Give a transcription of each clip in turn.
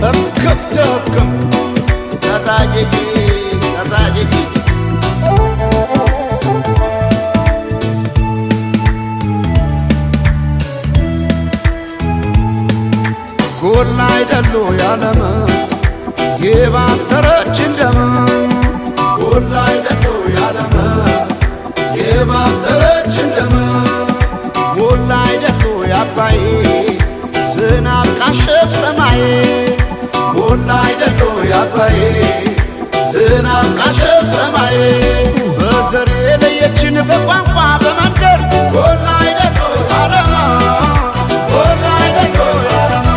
እክብትክም ተዛጅጂ ተዛጅጂ ጎላ አይደሉ ያለም የባተረች እንደም ጎላ አይደሉ ያለም የባተረች እንደም ጎላ አይደሉ ያባይ ዝናብ ካሸፍ ሰማይ ጎላ አይደሉ ያባይ ዝናብ ካሸፍ ሰማይ በዘር የለየችን በቋንቋ በመንደር ጎላ አይደሉ ያለማ ጎላ አይደሉ ያለማ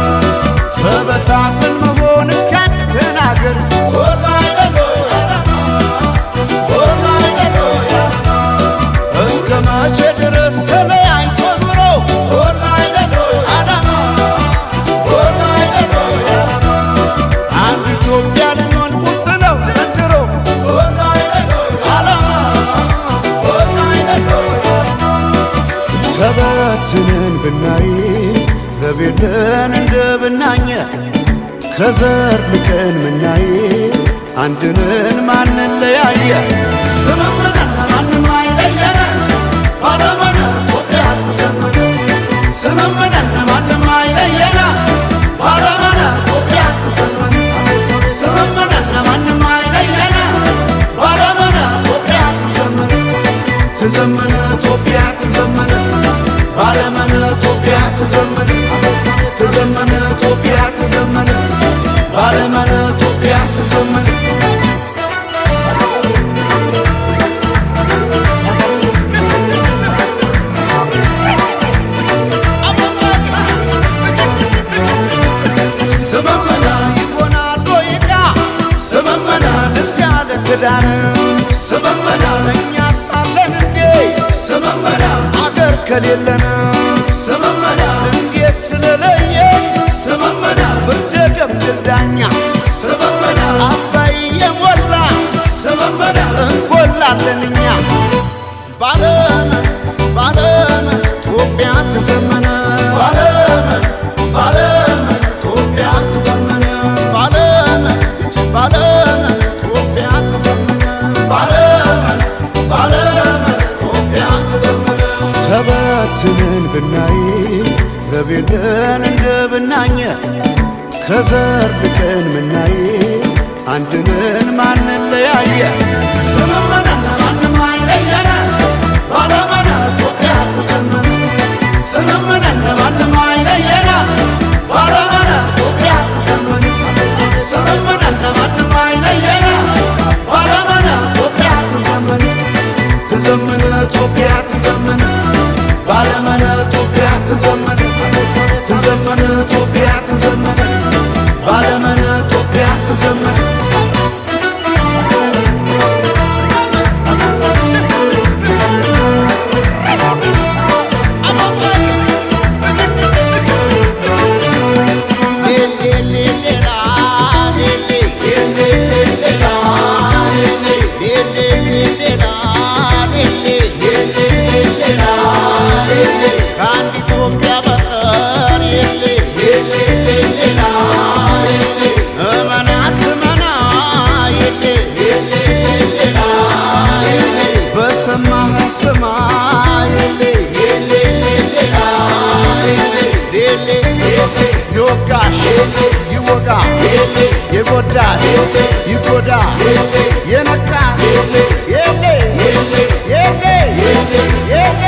ተበታትን መሆን እስኪያቅተን አገር ጎላ አይደሉ ያለማ ጎላ አይደሉ ያለማ እስከ መቼ ድረስ ተለያይቶ ኑሮ ጎላ አይደሉ ያለማ ጎላ አይደሉ ያለማ አንድ ኢትዮጵያ ልንሆን ቁርጥ ነው ዘንድሮ ጎላ አይደሉ ያለማ ጎላ አይደሉ ያለማ ተበትነን ብናይ ረቤለን እንደ ብናኘ ከዘር ልቀን ምናይ አንድነን ማንን ለያየ ስምምነን ማንም አይለየነ ባለመነ ኢትዮጵያ ትዘምነ ስምምነን ማንም አይለየነ ባለመነ ኢትዮጵያ ትዘምነ ስምምነን ማንም አይለየነ ባለመነ ኢትዮጵያ ትዘምነ ትዘምነ ኢትዮጵያ ትዘምነ ባለመነ ኢትዮጵያ ትዘምነ ትዘምነ ኢትዮጵያ ትዘምነ ባለመነ ኢትዮጵያ ትዘምነ ስመመና ይሆናል ዶይቃ ስመመና ደስ ያለ ክዳን ስመመና እኛ ሳለን እንዴ ስመመና አገር ከሌለን ስመመና እንዴት ስለለየ ስመመና ፍርደ ገምድል ዳኛ ስመመና አባይ የሞላ ስመመና እንጎላለን እኛ ባለመን ባለመን ኢትዮጵያ ትዘመነ ባለመን ባለመን ኢትዮጵያ ትዘመነ ባለመን ባለመን ኢትዮጵያ ትዘመነ ባለመን ባለመን ኢትዮጵያ ትዘመነ ተበትነን ብናይ ረቤለን እንደ ብናኘ ከዘር ልቀን ምናይ አንድነን ማንን ለያየ ስምምነን ማንም አይለየነ ባለመነ ኢትዮጵያ ትዘመነ ስምምነን ማንም አይለየነ ባለመነ ኢትዮጵያ ትዘመነ ስምምነን ማንም አይለየነ ባለመነ ኢትዮጵያ ትዘመነ ትዘምነ ኢትዮጵያ ትዘምነ ባለመነ ኢትዮጵያ ትዘምነ ትዘምነ ኢትዮጵያ ትዘምነ ባለመነ ኢትዮጵያ ትዘምነ ይወጋ የጎዳ ይጎዳ የነካ የሌ የሌ የሌ